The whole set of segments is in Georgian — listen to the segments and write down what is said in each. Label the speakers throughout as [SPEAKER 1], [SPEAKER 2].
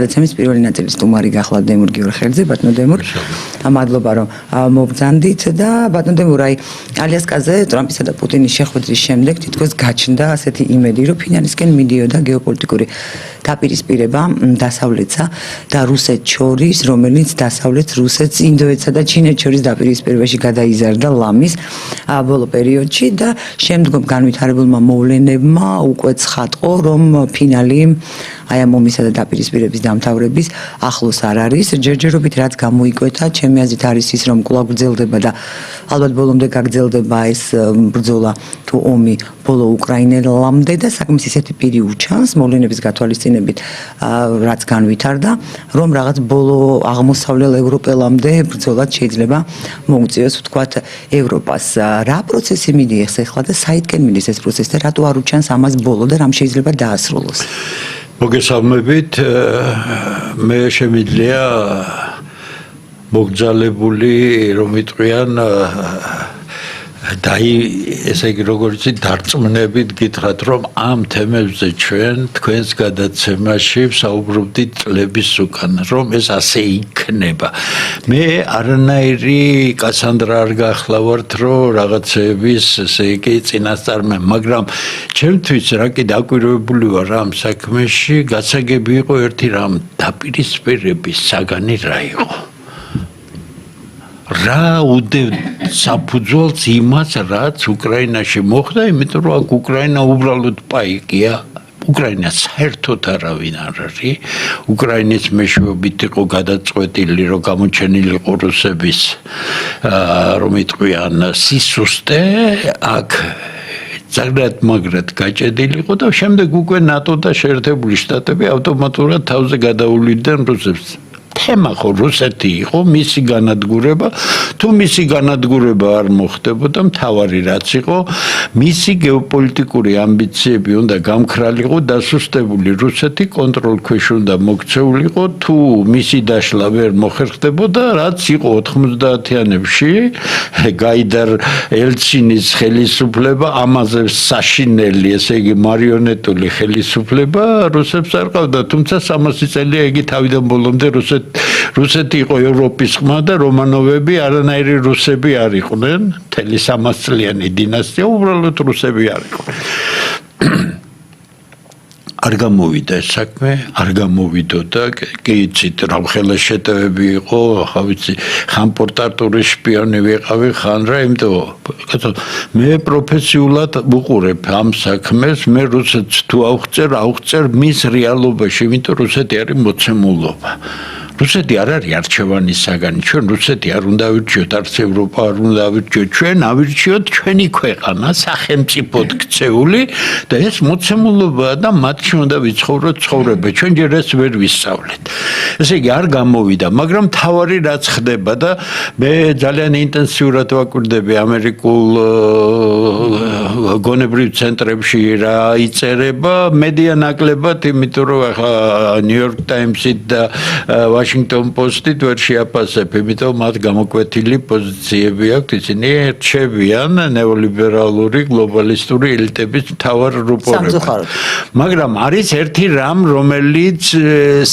[SPEAKER 1] გადაცემის პირველი ნაწილის სტუმარი გახლავთ დემურ გიორხელიძე, ბატონო დემურ. მადლობა რომ მოგზანდით და ბატონო დემურ, ალიასკაზე ტრამპისა და პუტინის შეხვედრის შემდეგ თითქოს გაჩნდა ასეთი იმედი, რომ ფინალისკენ მიდიოდა გეოპოლიტიკური დაპირისპირება დასავლეთსა და რუსეთს შორის, რომელიც დასავლეთს, რუსეთს, ინდოეთსა და ჩინეთს შორის დაპირისპირებაში გადაიზარდა ლამის ბოლო პერიოდში და შემდგომ განვითარებულმა მოვლენებმა უკვე ცხადყო, რომ ფინალი აი ამ ომისა და დაპირისპირების დამთავრების ახლოს არ არის. ჯერჯერობით რაც გამოიკვეთა, ჩემი აზრით არის ის, რომ კვლავ გრძელდება და ალბათ ბოლომდე გაგრძელდება ეს ბრძოლა თუ ომი ბოლო უკრაინელამდე და საქმის ისეთი პირი უჩანს მოვლენების გათვალისწინებით, რაც განვითარდა, რომ რაღაც ბოლო აღმოსავლელ ევროპელამდე ბრძოლაც შეიძლება მოუწიოს ვთქვათ ევროპას. რა პროცესი მიდის ახლა და საითკენ მიდის ეს პროცესი და რატო არ უჩანს ამას ბოლო და რამ შეიძლება დაასრულოს?
[SPEAKER 2] მოგესალმებით, მე შემიძლია მოგზალებული რომ ვიტყვიან ესე იგი როგორც დარწმუნებით გითხრათ რომ ამ თემებზე ჩვენ თქვენს გადაცემაში ვსაუბრობდით წლების უკან რომ ეს ასე იქნება. მე არანაირი კასანდრა არ გახლავართ რომ რაღაცების ესე იგი წინასწარმე, მაგრამ ჩემთვის რა კი დაკვირვებული ვარ ამ საქმეში, გასაგები იყო ერთი რამ, დაპირისპირების საგანი რა იყო. რა უდევ საფუძველს იმას, რაც უკრაინაში მოხდა, იმიტომ რომ აქ უკრაინა უბრალოდ პაიკია. უკრაინა საერთოდ არავინ არ არის. უკრაინის მეშვეობით იყო გადაწყვეტილი, რომ გამოჩენილი იყო რუსების რომ იტყვიან სისუსტე, აქ ზაგრად მაგრად გაჭედილი იყო და შემდეგ უკვე ნატო და შეერთებული შტატები ავტომატურად თავზე გადაუვლიდნენ რუსებს. თემა ხო რუსეთი იყო, მისი განადგურება, თუ მისი განადგურება არ მოხდებოდა, მთავარი რაც იყო, მისი გეოპოლიტიკური ამბიციები უნდა გამქრალიყო, დასუსტებული რუსეთი კონტროლქვეშ უნდა მოქცეულიყო, თუ მისი დაშლა ვერ მოხერხდებოდა, რაც იყო 90-იანებში, გაიდარ ელცინის ხელისუფლება, ამაზე საშინელი, ესე იგი მარიონეტული ხელისუფლება რუსებს არ ყავდა, თუმცა 300 წელია იგი თავიდან ბოლომდე რუსეთი იყო ევროპის ხმა და რომანოვები არანაირი რუსები არ იყვნენ, მთელი 300 წლიანი დინასტია უბრალოდ რუსები არ იყვნენ. არ გამოვიდა ეს საქმე, არ გამოვიდოდა, კი იცით, რამხელა შეტევები იყო, ახლა ვიცი, ხან პორტარტურის შპიონი ვიყავი, ხან რა, იმიტომ მე პროფესიულად ვუყურებ ამ საქმეს, მე რუსეთს თუ ავხწერ მის რეალობაში, იმიტომ რუსეთი არის მოცემულობა. რუსეთი არ არის არჩევანის საგანი, ჩვენ რუსეთი არ უნდა ავირჩიოთ, არც ევროპა არ უნდა ავირჩიოთ, ჩვენ ავირჩიოთ ჩვენი ქვეყანა, სახელმწიფოდ ქცეული და ეს მოცემულობაა და მათში უნდა ვიცხოვროთ ცხოვრება, ჩვენ ჯერ ეს ვერ ვისწავლეთ. ესე იგი არ გამოვიდა, მაგრამ თავარი რაც ხდება და მე ძალიან ინტენსიურად ვაკვირდები ამერიკულ გონებრივ ცენტრებში რა იწერება, მედია ნაკლებად, იმიტომ რომ ახლა New York Times-ი და Washington Post-ით ვერ შეაფასებ, იმიტომ მათ გამოკვეთილი პოზიციები აქვს, ისინი რჩებიან ნეოლიბერალური გლობალისტური ელიტების მთავარ რუპორებად. მაგრამ არის ერთი რამ, რომელიც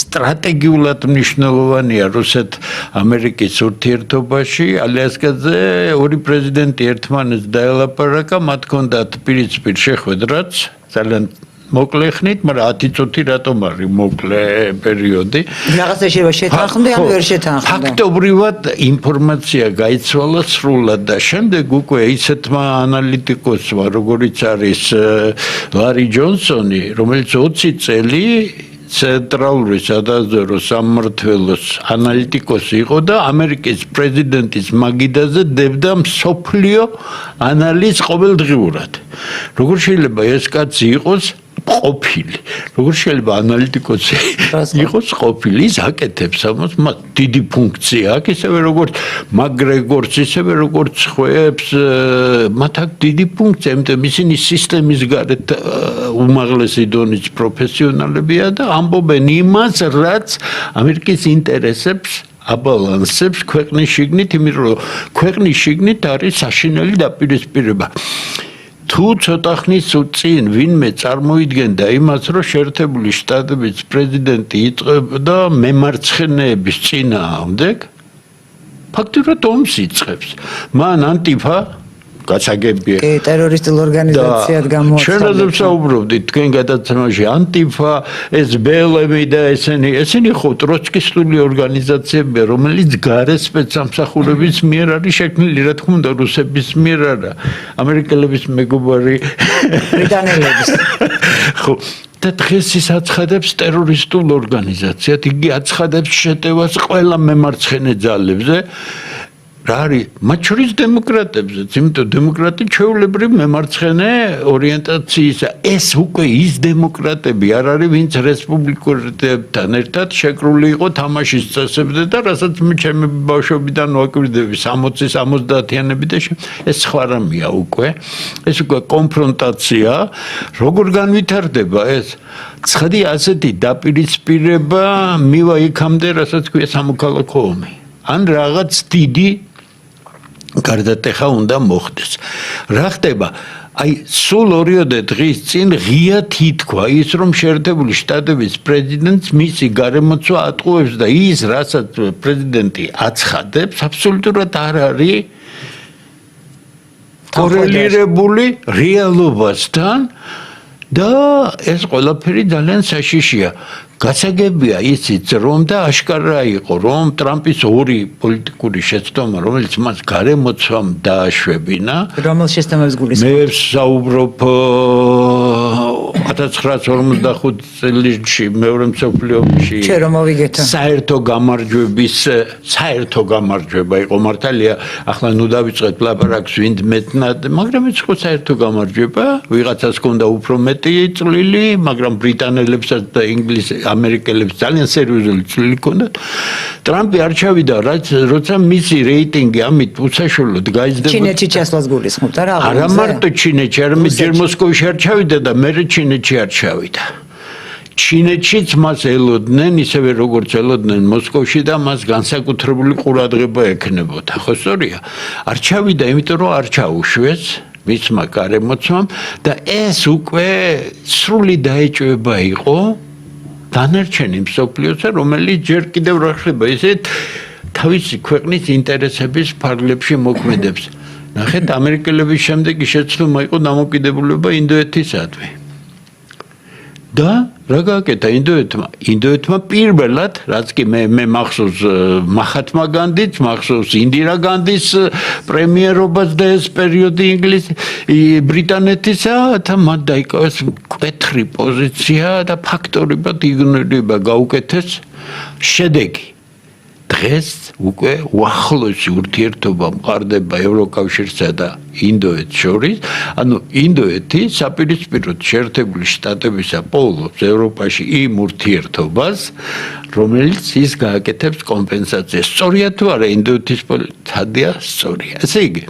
[SPEAKER 2] სტრატეგიულად მნიშვნელოვანია რუსეთ-ამერიკის ურთიერთობაში. ალიასკაზე ორი პრეზიდენტი ერთმანეთს დაელაპარაკა, მათ ჰქონდათ პირისპირ შეხვედრაც, ძალიან მოკლე ხნით, მაგრამ 10 წუთი რატომ არის მოკლე პერიოდი?
[SPEAKER 1] რაღაცა შეიძლება შეთანხმდე, ან ვერ შეთანხმდე.
[SPEAKER 2] ფაქტობრივად ინფორმაცია გაიცვალა სრულად და შემდეგ უკვე ისეთმა ანალიტიკოსმა, როგორიც არის ლარი ჯონსონი, რომელიც 20 წელი ცენტრალური სადაზვერვო სამმართველოს ანალიტიკოსი იყო და ამერიკის პრეზიდენტის მაგიდაზე დებდა მსოფლიო ანალიზს ყოველდღიურად. როგორ შეიძლება ეს კაცი იყოს ყოფილი. როგორ შეიძლება ანალიტიკოსი იყოს ყოფილი? ის აკეთებს ამას, მას დიდი ფუნქცია აქვს, ისევე როგორც მაგრეგორს, ისევე როგორც ხვეებს, მათ აქვს დიდი ფუნქცია, იმიტომ ისინი სისტემის გარეთ უმაღლესი დონის პროფესიონალებია და ამბობენ იმას, რაც ამერიკის ინტერესებს აბალანსებს ქვეყნის შიგნით, იმიტომ რომ ქვეყნის შიგნით არის საშინელი დაპირისპირება. თუ ცოტა ხნის წინ ვინმე წარმოიდგენდა იმას, რომ შეერთებული შტატების პრეზიდენტი იწყებდა მემარცხენეების წინააღმდეგ, ფაქტობრივად ომს იწყებს. მან ანტიფა გასაგებია.
[SPEAKER 1] კი, ტერორისტულ ორგანიზაციად გამოაცხადა.
[SPEAKER 2] ჩვენ რაზეც საუბრობდით თქვენ გადაცემაში, ანტიფა, ეს ბელემი და ესენი ხო ტროცკისტული ორგანიზაციებია, რომელიც გარე სპეცსამსახურების მიერ არის შექმნილი, რა თქმა უნდა, რუსების მიერ არა, ამერიკელების მეგობარი
[SPEAKER 1] ბრიტანელების.
[SPEAKER 2] ხო და დღეს ის აცხადებს ტერორისტულ ორგანიზაციად, იგი აცხადებს შეტევას ყველა მემარცხენე ძალებზე. რა არის მათ შორის დემოკრატებზეც, იმიტომ დემოკრატი ჩვეულებრივ მემარცხენე ორიენტაციისა. ეს უკვე ის დემოკრატები არ არის, ვინც რესპუბლიკურებთან ერთად შეკრული იყო თამაშის წესებზე და რასაც ჩემი ბავშვობიდან ვაკვირდები 60-70-იანები და ეს სხვა რამეა უკვე. ეს უკვე კონფრონტაცია. როგორ განვითარდება ეს? ცხადი ასეთი დაპირისპირება მივა იქამდე, რასაც ქვია სამოქალაქო ომი. ან რაღაც დიდი გარდატეხა უნდა მოხდეს. რა ხდება? აი, სულ 2 დღის წინ ღიად ითქვა ის, რომ შეერთებული შტატების პრეზიდენტს მისი გარემოცვა ატყუებს და ის, რასაც პრეზიდენტი აცხადებს, აბსოლუტურად არ არის კორელირებული რეალობასთან და ეს ყველაფერი ძალიან საშიშია. გასაგებია ისიც, რომ და აშკარა იყო, რომ ტრამპის 2 პოლიტიკური შეცდომა, რომელიც მას გარემოცვამ დააშვებინა,
[SPEAKER 1] რომელ შეცდომებს გულისხმობთ?
[SPEAKER 2] მე საუბრობ 1945 წელს მეორე მსოფლიო ომში
[SPEAKER 1] ჩვენ რომ მოვიგეთო.
[SPEAKER 2] საერთო გამარჯვება იყო მართალია, ახლა ნუ დავიწყეთ ლაპარაკს ვინც მეტნად, მაგრამ ეს ხო საერთო გამარჯვება, ვიღაცას ჰქონდა უფრო მეტი წვლილი, მაგრამ ბრიტანელებსაც და ამერიკელებს ძალიან სერიოზული წვლილი ჰქონდათ. ტრამპი არ ჩავიდა, როცა მისი რეიტინგი ამით უსაშუალოდ გაიზრდა.
[SPEAKER 1] ჩინეთში ჩასვლას გულისხმობთ არა?
[SPEAKER 2] არა მარტო ჩინეთში, არამედ ჯერ მოსკოვში არ ჩავიდა და მე ჩინეთში არ ჩავიდა. ჩინეთშიც მას ელოდნენ, ისევე როგორც ელოდნენ მოსკოვში და მას განსაკუთრებული ყურადღება ექნებოდა. ხო სწორია? არ ჩავიდა, იმიტომ რომ არ ჩაუშვეს მისმა გარემოცვამ და ეს უკვე სრული დაეჭვება იყო დანარჩენი მსოფლიოსა, რომელიც ჯერ კიდევ რა ხდება, ისეთ თავისი ქვეყნის ინტერესების ფარგლებში მოქმედებს. ნახეთ, ამერიკელების შემდეგი შეცდომა იყო დამოკიდებულება ინდოეთისადმი. და რა გააკეთა ინდოეთმა პირველად, რაც კი მე მახსოვს მაჰათმა განდის, მახსოვს ინდირა განდის პრემიერობას და ეს პერიოდი ბრიტანეთისა და მათ დაიკავეს მკვეთრი პოზიცია და ფაქტორებად იგნორირება გაუკეთეს შედეგი. დღეს უკვე უახლოესი ურთიერთობა მყარდება ევროკავშირსა და ინდოეთს შორის, ანუ ინდოეთი საპირისპიროდ შეერთებული შტატებისა პოულობს ევროპაში იმ ურთიერთობას, რომელიც ის გააკეთებს კომპენსაციას. სწორია თუ არა ინდოეთის პოლიტიკა? სწორია. ესე იგი,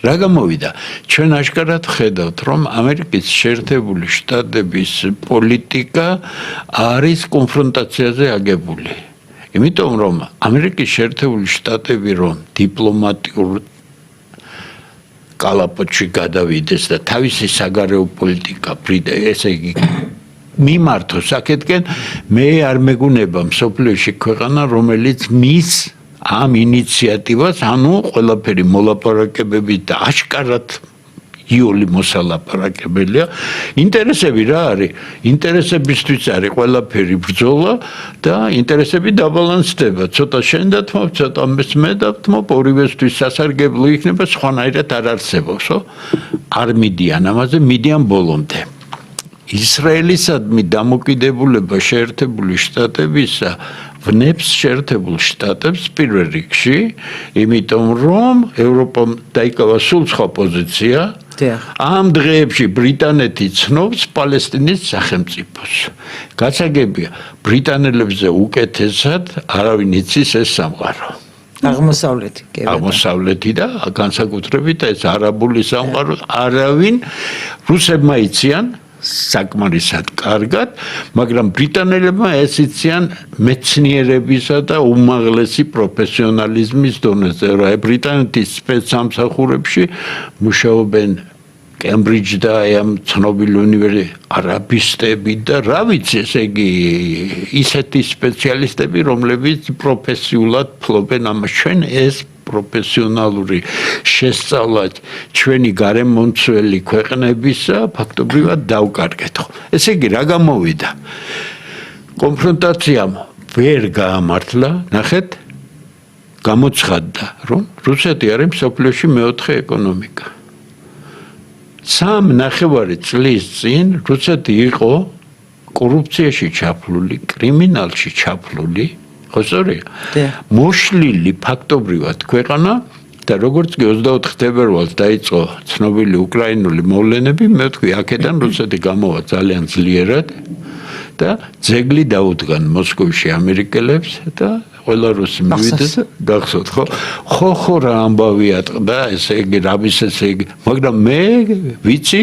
[SPEAKER 2] რა გამოვიდა? ჩვენ აშკარად ხედავთ, რომ ამერიკის შეერთებული შტატების პოლიტიკა არის კონფრონტაციაზე აგებული. იმიტომ რომ ამერიკის შეერთებული შტატები რომ დიპლომატიურ კალაპოტში გადავიდეს და თავისი საგარეო პოლიტიკა ესე იგი მიმართოს აქეთკენ, მე არ მეგუნება მსოფლიოში ქვეყანა, რომელიც მის ამ ინიციატივას, ანუ ყველაფერი მოლაპარაკებები და აშკარად იული მოსალაპარაკებელია. ინტერესები რა არის? ინტერესებისთვის არის ყველაფერი ბრძოლა და ინტერესები დაბალანსდება. ცოტა შენ დათმობ, ცოტა მე დათმობ, ორივესთვის სასარგებლო იქნება, სხვანაირად არ არსებობს, არ მიდიან ამაზე, მიდიან ბოლომდე. ისრაელისადმი დამოკიდებულება შეერთებული შტატებისა ვნებს შეერთებულ შტატებს პირველ რიგში, იმიტომ რომ ევროპამ დაიკავა სულ სხვა პოზიცია. ამ დღეებში ბრიტანეთი ცნობს პალესტინის სახელმწიფოს. გასაგებია, ბრიტანელებზე უკეთესად არავინ იცის ეს სამყარო. აღმოსავლეთი და განსაკუთრებით ეს არაბული სამყარო არავინ, რუსებმა იციან საკმარისად კარგად, მაგრამ ბრიტანელებმა ეს იციან მეცნიერებისა და უმაღლესი პროფესიონალიზმის დონეზე. რა ბრიტანეთის სპეცსამსახურებში მუშაობენ კემბრიჯი და ამ ცნობილი უნივერსიტეტი არაბისტები და რა ვიცი, ესე იგი ისეთი სპეციალისტები, რომლებიც პროფესიულად ფლობენ ამას. ჩვენ ეს პროფესიონალური შესწავლა ჩვენი გარემომცველი ქვეყნებისა ფაქტობრივად დავკარგეთ. ესე იგი რა გამოვიდა? კონფრონტაციამ ვერ გაამართლა, ნახეთ, გამოცხადდა, რომ რუსეთი არის მსოფლიოში მეოთხე ეკონომიკა. 3.5 წლის წინ რუსეთი იყო კორუფციაში ჩაფლული, კრიმინალში ჩაფლული, ხო სწორია? მოშლილი ფაქტობრივად ქვეყანა და როგორც კი 24 თებერვალს დაიწყო ცნობილი უკრაინული მოვლენები, მე ვთქვი, აქედან რუსეთი გამოვა ძალიან ძლიერად და ძეგლი დაუდგან მოსკოვში ამერიკელებს და ყველა რუსი მივიდა და გახსოვთ, ხო რა ამბავია და ესე იგი რამის ესე იგი, მაგრამ მე ვიცი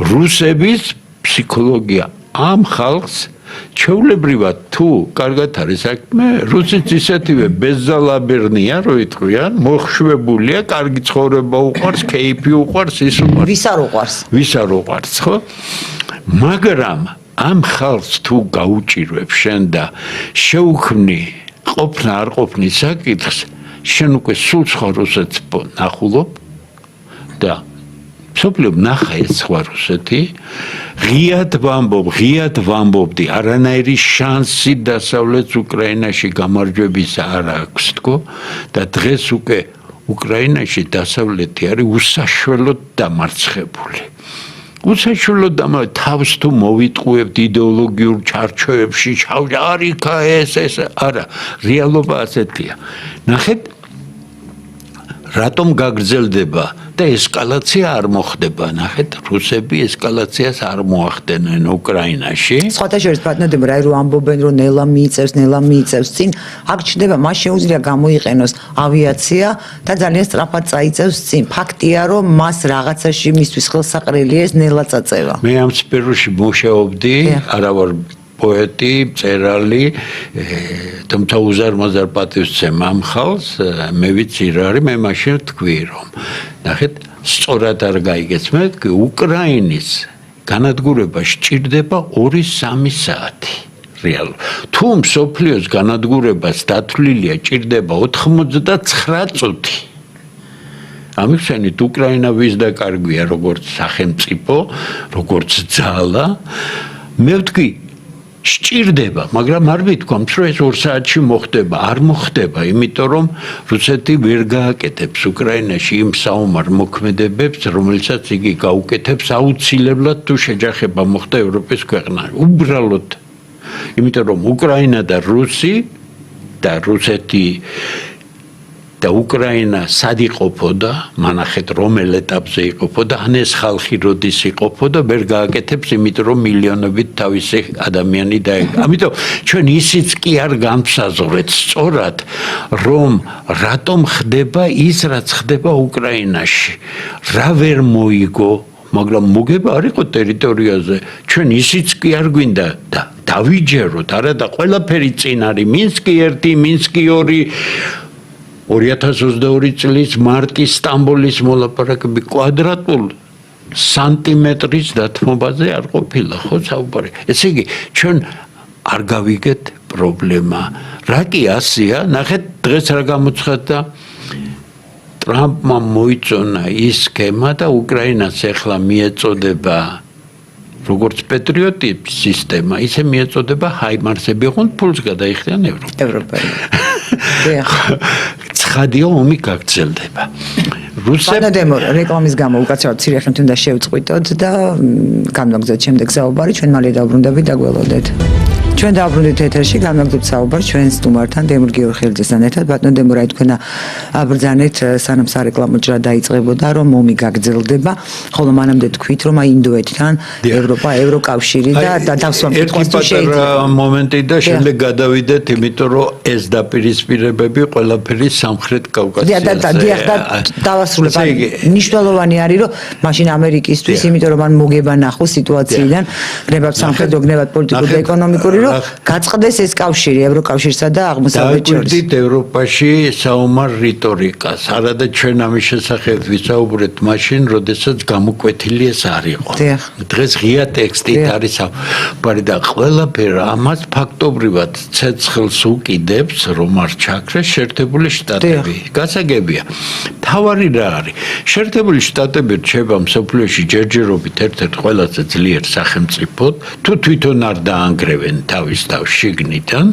[SPEAKER 2] რუსების ფსიქოლოგია ამ ხალხს ჩვეულებრივად თუ კარგად არის საქმე, რუსიც ისეთივე ბეზალაბერნია, რო იტყვიან, მოხშვებულია, კარგი ცხოვრება უყვარს, კეიფი უყვარს, ის უყვარს. ვის არ უყვარს, ხო? მაგრამ ამ ხალხს თუ გაუჭირვებ შენ და შეუქმნი ყოფნა არ ყოფნის საკითხს, შენ უკვე სულ სხვა რუსეთს ნახულობ და მსოფლიო ნახა ეს სხვა რუსეთი, ღიად ვამბობდი, არანაირი შანსი დასავლეთ უკრაინაში გამარჯვების არ აქვს თქო და დღეს უკვე უკრაინაში დასავლეთი არის უსაშველოდ დამარცხებული. უსაშველოდ თავს თუ მოვიტყუებთ იდეოლოგიურ ჩარჩოებში, არიქა ეს არა, რეალობა ასეთია. ნახეთ, რატომ გაგრძელდება და ესკალაცია არ მოხდება. ნახეთ, რუსები ესკალაციას არ მოახდენენ უკრაინაში.
[SPEAKER 1] სხვათა შორის ბატონო, რა რო ამბობენ, რომ ნელა მიიწევს წინ, აქ ჩნდება, მას შეუძლია გამოიყენოს ავიაცია და ძალიან სწრაფად წაიწევს წინ. ფაქტია, რომ მას რაღაცაში მისთვის ხელსაყრელი ეს ნელა წაწევა.
[SPEAKER 2] მე ამ სფეროში მუშაობდი, არა ვარ პოეტი, მწერალი, თუმცა უზარმაზარ პატივს ვცემ ამ ხალხს, მე ვიცი რა არის, მე მაშინ ვთქვი, რომ ნახეთ, სწორად არ გაიგეთ, მე ვთქვი, უკრაინის განადგურება სჭირდება 2-3 საათი. რეალურად. თუ მსოფლიოს განადგურებას დათვლილია ჭირდება 89 წუთი. ამიხსენით უკრაინა ვის დაკარგვია, როგორც სახელმწიფო, როგორც ძალა, მე ვთქვი სჭირდება, მაგრამ არ ვიტყვამთ, რომ ეს 2 საათში მოხდება, არ მოხდება, იმიტომ რომ რუსეთი ვერ გააკეთებს უკრაინაში იმ საომარ მოქმედებებს, რომელსაც იგი გაუკეთებს აუცილებლად თუ შეჯახება მოხდა ევროპის ქვეყნაში. უბრალოდ, იმიტომ რომ უკრაინა და რუსეთი და უკრაინა სად იყოფოდა, მანახეთ რომელ ეტაპზე იყოფოდა, ან ეს ხალხი როდის იყოფოდა, ვერ გააკეთებს, იმიტომ რომ მილიონობით თავისი ადამიანი დაეკა. ამიტომ ჩვენ ისიც კი არ განვსაზღვრეთ სწორად, რომ რატომ ხდება ის, რაც ხდება უკრაინაში. რა ვერ მოიგო, მაგრამ მოგება არ იყო ტერიტორიაზე. ჩვენ ისიც კი არ გვინდა და დავიჯეროთ, არა და ყველაფერი წინ არის, მინსკი 1, მინსკი 2 2022 წლის მარტის სტამბოლის მოლაპარაკები კვადრატულ სანტიმეტრის დათმობაზე არ ყოფილა, ხო საუბარი. ესე იგი, ჩვენ არ გავიგეთ პრობლემა. რა კი ასია, ნახეთ, დღეს რა გამოცხადდა, ტრამპმა მოიწონა ის სქემა და უკრაინას ახლა მიეწოდება როგორც პატრიოტი სისტემა, ისე მიეწოდება ჰაიმარსები, ოღონდ ფულს გადაიხდიან ევროპაში. ცხადია, ომი გაგრძელდება.
[SPEAKER 1] ბატონო, რეკლამის გამო უკაცრავად მცირე ხნით უნდა შევწყვიტოთ და განვაგრძელოთ შემდეგ საუბარი, ჩვენ მალე დავბრუნდებით და გველოდეთ. ჩვენ დავბრუნდით ეთერში, განვაგრძელებთ საუბარს ჩვენ სტუმართან, დემურ გიორხელაძესთან ერთად. ბატონო დემურ, აი თქვენ აბრძანეთ სანამ სარეკლამო ჭრა დაიწყებოდა, რომ ომი გაგრძელდება, ხოლო მანამდე თქვით, რომ აი ინდოეთთან ევროპა, ევროკავშირი და დავსვამ კითხვას თუ შეიძლება.
[SPEAKER 2] ერთი პატარა მომენტი და შემდეგ გადავიდეთ, იმიტომ რომ ეს დაპირისპირებები ყველაფერი სამხრეთ კავკასიაზე.
[SPEAKER 1] დავასრულებ. მნიშვნელოვანი არის, რომ მაშინ ამერიკისთვის, იმიტომ რომ მან მოგება ნახო სიტუაციიდან, გნებავთ სამხედრო, გნებავთ პოლიტიკური და ეკონომიკური, რომ რომ გაწყდეს ეს კავშირი ევროკავშირსა და აღმოსავლეთ შორის.
[SPEAKER 2] დაგვირდით ევროპაში საომარ რიტორიკას. არადა ჩვენ ამის შესახებ ვისაუბრეთ მაშინ, როდესაც გამოკვეთილი ეს არ იყო. დღეს ღია ტექსტით არის საუბარი და ყველაფერი ამას ფაქტობრივად ცეცხლს უკიდებს, რომ არ ჩაქრეს შეერთებული შტატები. გასაგებია. თავარი რა არის? შეერთებული შტატები რჩება მსოფლიოში ჯერჯერობით ერთ-ერთ ყველაზე ძლიერ სახელმწიფოდ, თუ თვითონ არ დაანგრევენ თავის თავს შიგნიდან,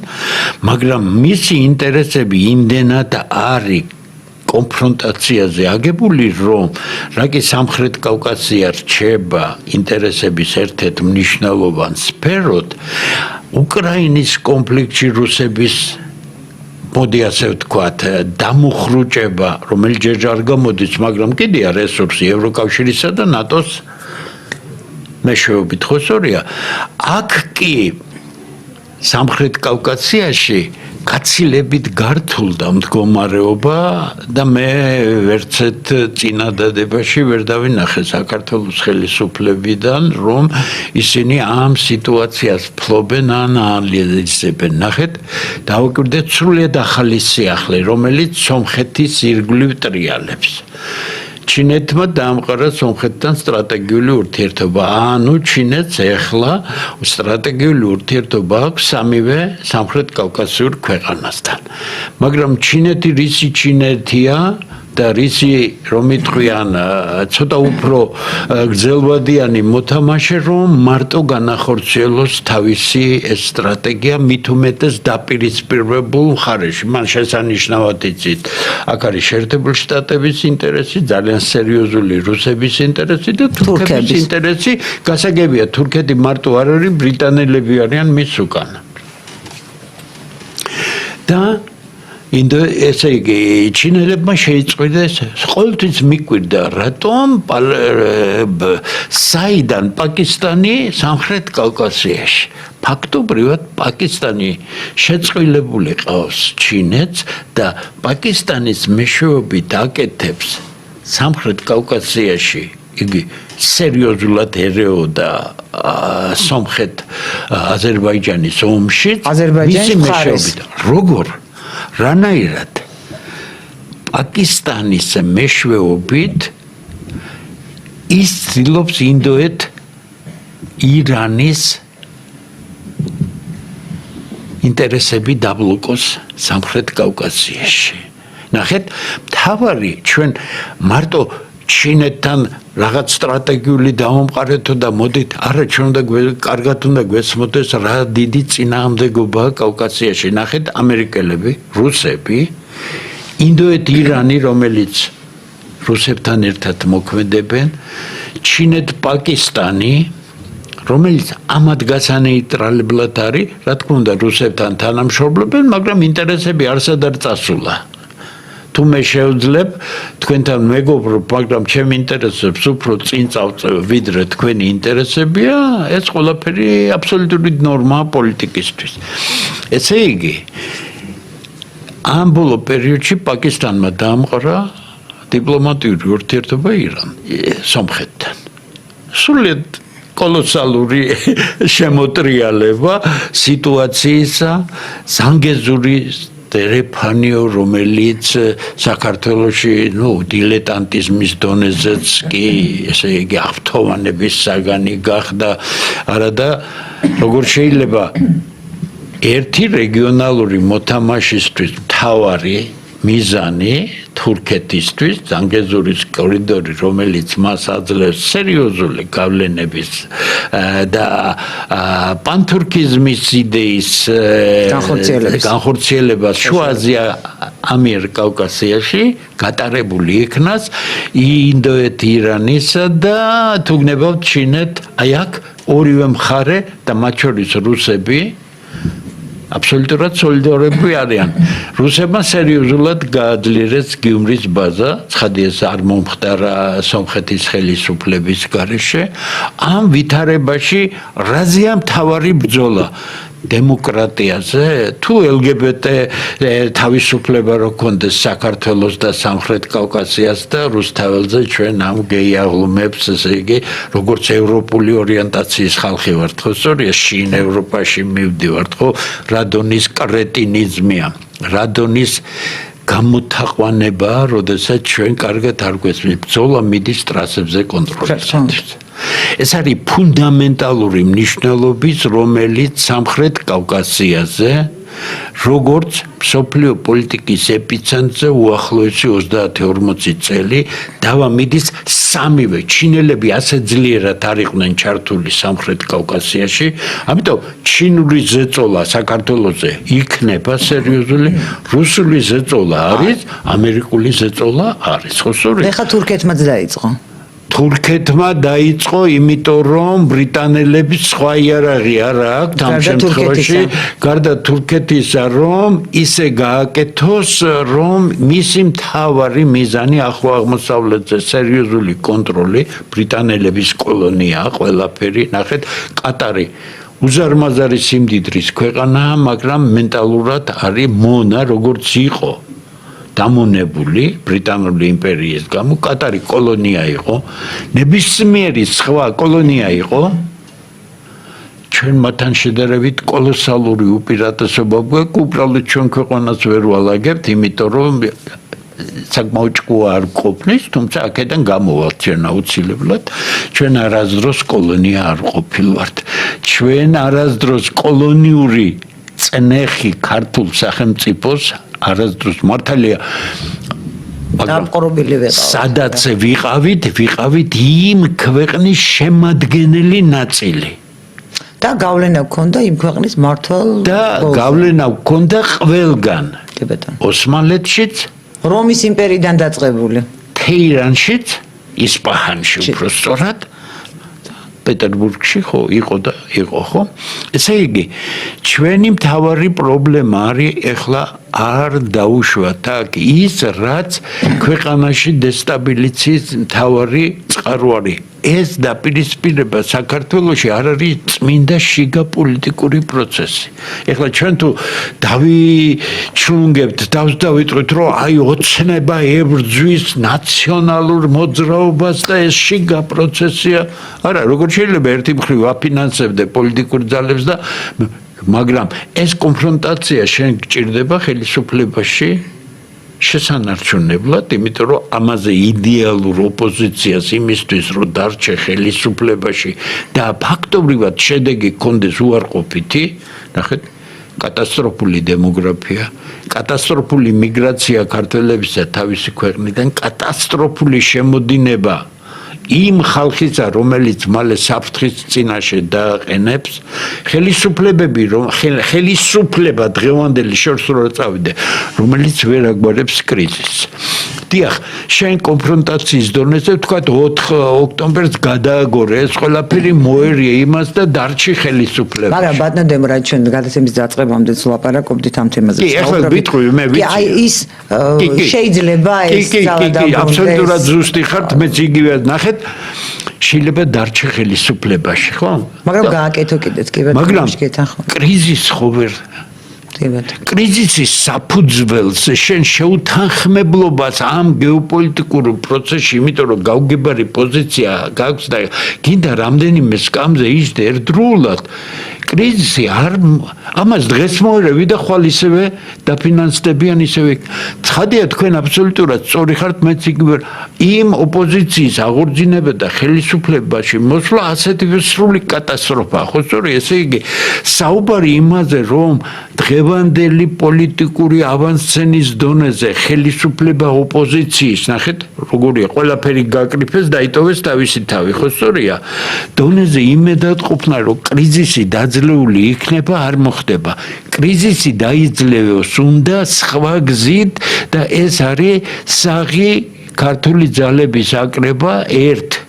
[SPEAKER 2] მაგრამ მისი ინტერესები იმდენად არის კონფრონტაციაზე აგებული, რომ რაკი სამხრეთ კავკასია რჩება ინტერესების ერთ-ერთ მნიშვნელოვან სფეროდ, უკრაინის კონფლიქტში რუსების მოდი ასე ვთქვათ, დამუხრუჭება, რომელიც ჯერ არ გამოდის, მაგრამ კიდია რესურსი ევროკავშირისა და ნატოს მეშვეობით ხოსორია. აქ კი სამხრეთ კავკასიაში გაცილებით გართულდა მდგომარეობა და მე ვერცეთ წინადადებაში ვერ დავინახე საქართველოს ხელისუფლებიდან, რომ ისინი ამ სიტუაციას ფლობენ ან ანალიზებენ. ნახეთ, დავაკვირდეთ სრულიად ახალი სიახლე, რომელიც სომხეთის ირგვლივ ტრიალებს. ჩინეთმა დაამყარა სომხეთთან სტრატეგიული ურთიერთობა. ანუ ჩინეთს ეხლა სტრატეგიული ურთიერთობა აქვს სამივე სამხრეთ კავკასიურ ქვეყანასთან. მაგრამ ჩინეთი რისი ჩინეთია და რისი რომ იტყვიან ცოტა უფრო გრძელვადიანი მოთამაშე, რომ მარტო განახორციელოს თავისი ეს სტრატეგია მით უმეტეს დაპირისპირებულ მხარეში. მან შესანიშნავად იცით, აქ არის შეერთებული შტატების ინტერესი, ძალიან სერიოზული რუსების ინტერესი და თურქების ინტერესი. გასაგებია, თურქეთი მარტო არ არის, ბრიტანელები არიან მის უკან. და ესე იგი ჩინელებმა შეიწყვიტეს, ყოველთვის მიკვირდა, რატომ საიდან პაკისტანი სამხრეთ კავკასიაში. ფაქტობრივად პაკისტანი შეწყვილებული ყავს ჩინეთს და პაკისტანის მეშვეობით აკეთებს სამხრეთ კავკასიაში იგი სერიოზულად ერეოდა სომხეთ აზერბაიჯანის ომში.
[SPEAKER 1] აზერბაიჯანის მხარეს.
[SPEAKER 2] როგორ რანაირად პაკისტანის მეშვეობით ის ცდილობს ინდოეთ ირანის ინტერესები დაბლოკოს სამხრეთ კავკასიაში. ნახეთ, თავარი ჩვენ მარტო ჩინეთთან რაღაც სტრატეგიული დამამყარეთო და მოდით, არა ჩვენ უნდა კარგად უნდა გვესმოდეს რა დიდი წინააღმდეგობაა კავკასიაში. ნახეთ, ამერიკელები, რუსები, ინდოეთ ირანი, რომელიც რუსებთან ერთად მოქმედებენ, ჩინეთ პაკისტანი, რომელიც ამად გასანეიტრალებლად არის, რა თქმა უნდა, რუსებთან თანამშრომლობენ, მაგრამ ინტერესები არსად არ წასულა. თუ მე შევძლებ თქვენთან მეგობრობ, მაგრამ ჩემ ინტერესებს უფრო წინ წავწევ, ვიდრე თქვენი ინტერესებია, ეს ყველაფერი აბსოლუტური ნორმაა პოლიტიკისთვის. ესე იგი, ამ ბოლო პერიოდში პაკისტანმა დაამყარა დიპლომატიური ურთიერთობა სომხეთთან. სრულიად კოლოსალური შემოტრიალება სიტუაციისა, ზანგეზური რეფანიო, რომელიც საქართველოში, დილეტანტიზმის დონეზეც კი, ესე იგი, აღფრთოვანების საგანი გახდა, არადა როგორ შეიძლება ერთი რეგიონალური მოთამაშისთვის მთავარი მიზანი თურქეთისთვის ზანგეზურის კორიდორი, რომელიც მას აძლევს სერიოზული გავლენების და პანთურქიზმის იდეის განხორციელებას შუა ამიერკავკასიაში გატარებული იქნას ინდოეთ ირანისა და თუ გნებავთ ჩინეთ, აი აქ ორივე მხარე და მათ შორის რუსები აბსოლუტურად სოლიდარები არიან. რუსებმა სერიოზულად გააძლიერეს გიუმრის ბაზა, ცხადია ეს არ მომხდარა სომხეთის ხელისუფლების გარეშე. ამ ვითარებაში რაზეა მთავარი ბრძოლა? დემოკრატიაზე თუ LGBT თავისუფლება რო კონდეს საქართველოს და სამხრეთ კავკასიას და რუსთაველზე ჩვენ ამ გეი აღლუმებს ესე იგი როგორც ევროპული ორიენტაციის ხალხი ვართ ხო სწორია შინ ევროპაში მივდივართ ხო რადონის კრეტინიზმია რადონის გამოთაყვანება როდესაც ჩვენ კარგად არ გვესმის ბრძოლა მიდის ტრასებზე კონტროლისათვის ეს არის ფუნდამენტალური მნიშვნელობის რომელიც სამხრეთ კავკასიაზე როგორც მსოფლიო პოლიტიკის ეპიცენტრზე უახლოესი 30-40 წელი დავა მიდის სამივე ჩინელები ასე ძლიერად არ იყვნენ ჩართული სამხრეთ კავკასიაში ამიტომ ჩინური ზეწოლა საქართველოზე იქნება სერიოზული რუსული ზეწოლა არის ამერიკული ზეწოლა არის ხო სწორია
[SPEAKER 1] ეხლა თურქეთმაც დაიწყო
[SPEAKER 2] თურქეთმა დაიწყო იმიტომ რომ ბრიტანელების სხვა იარაღი არ აქვს ამ შემთხვევაში გარდა თურქეთისა რომ ისე გააკეთოს რომ მისი მთავარი მიზანი ახლო აღმოსავლეთზე სერიოზული კონტროლი ბრიტანელების კოლონია ყველაფერი ნახეთ კატარი უზარმაზარი სიმდიდრის ქვეყანაა მაგრამ მენტალურად არის მონა როგორც იყო დამონებული ბრიტანული იმპერიის გამო კატარი კოლონია იყო ნებისმიერი სხვა კოლონია იყო ჩვენ მათთან შედარებით კოლოსალური უპირატესობა გვაქვს უბრალოდ ჩვენ ქვეყანას ვერ ვალაგებთ იმიტომ რომ საკმაოდ ჭკუა არ ყოფნის თუმცა აქედან გამოვალთ ჩვენ აუცილებლად ჩვენ არასდროს კოლონია არ ყოფილვართ ჩვენ არასდროს კოლონიური წნეხი ქართულ სახელმწიფოს არასდროს მართალია
[SPEAKER 1] დამყრობილი ვიყავით
[SPEAKER 2] სადაც ვიყავით იმ ქვეყნის შემადგენელი ნაწილი
[SPEAKER 1] და გავლენა გქონდა იმ ქვეყნის მართალ
[SPEAKER 2] და გავლენა გქონდა ყველგან
[SPEAKER 1] კი ბატონო
[SPEAKER 2] ოსმალეთშიც
[SPEAKER 1] რომის იმპერიიდან დაწყებული
[SPEAKER 2] თეირანშიც ისპაჰანში უფრო სწორად პეტერბურგში ხო იყო ხო ესე იგი ჩვენი მთავარი პრობლემა არის ეხლა არ დაუშვათ აქ ის რაც ქვეყანაში დესტაბილიზაციის მთავარი წყარო არის ეს დაპირისპირება საქართველოში არ არის წმინდა შიგა პოლიტიკური პროცესი ეხლა ჩვენ თუ დავიჩუნგებთ დავიტყვით რომ აი ოცნება ებრძვის ნაციონალურ მოძრაობას და ეს შიგა პროცესია არა როგორ შეიძლება ერთი მხრივ აფინანსებდე პოლიტიკურ ძალებს და მაგრამ ეს კონფრონტაცია შენ გჭირდება ხელისუფლებაში შესანარჩუნებლად, იმიტომ რომ ამაზე იდეალურ ოპოზიციას იმისთვის რომ დარჩე ხელისუფლებაში და ფაქტობრივად შედეგი გქონდეს უარყოფითი, ნახეთ, კატასტროფული დემოგრაფია, კატასტროფული მიგრაცია ქართველებისა თავისი ქვეყნიდან, კატასტროფული შემოდინება იმ ხალხისა, რომელიც მალე საფრთხის წინაშე დააყენებს, ხელისუფლებები, ხელისუფლება დღევანდელი შორს რო წავიდე, რომელიც ვერ აგვარებს კრიზისს. დიახ, შენ კონფრონტაციის დონეზე თქვა 4 ოქტომბერს გადააგორე, ეს ყველაფერი მოერია იმას და დარჩი ხელისუფლება.
[SPEAKER 1] მაგრამ ბატონო დემრა, ჩვენ გადაცემის დაწყებამდე ვლაპარაკობდით ამ თემაზე.
[SPEAKER 2] კი, ახლა ვიტყვი, მე ვიცი.
[SPEAKER 1] აი ის შეიძლება ეს
[SPEAKER 2] კი, აბსოლუტურად ზუსტი ხართ, მეც იგივე ნახეთ. შეიძლება დარჩე ხელისუფლებაში, ხო?
[SPEAKER 1] მაგრამ გააკეთო კიდეც, კი ბატონო,
[SPEAKER 2] მაგრამ
[SPEAKER 1] გეთანხმო.
[SPEAKER 2] კრიზისი ხო ვერ კრიზისის საფუძველს შენ შეუთანხმებლობას ამ გეოპოლიტიკურ პროცესში, იმიტომ რომ გავგებარი პოზიცია გაქვს და გინდა რამდენიმე სკამზე ისდე ერთდროულად კრიზისი არ ამას დღეს მოერევი და ხვალ ისევე დაფინანსდებიან ისევე ცხადია თქვენ აბსოლუტურად სწორი ხართ მეც იგივე იმ ოპოზიციის აღორძინება და ხელისუფლებაში მოსვლა ასეთი სრული კატასტროფაა ხო სწორია ესე იგი საუბარი იმაზე რომ დღევანდელი პოლიტიკური ავანსცენის დონეზე ხელისუფლება ოპოზიციის ნახეთ როგორია ყველაფერი გაკრიფეს და იტოვეს თავისი თავი ხო სწორია დონეზე იმედად ყოფნა რომ კრიზისი დაძლეული იქნება არ მოხდება კრიზისი დაიძლევოს უნდა სხვა გზით და ეს არის საღი ქართული ძალების აკრება ერთ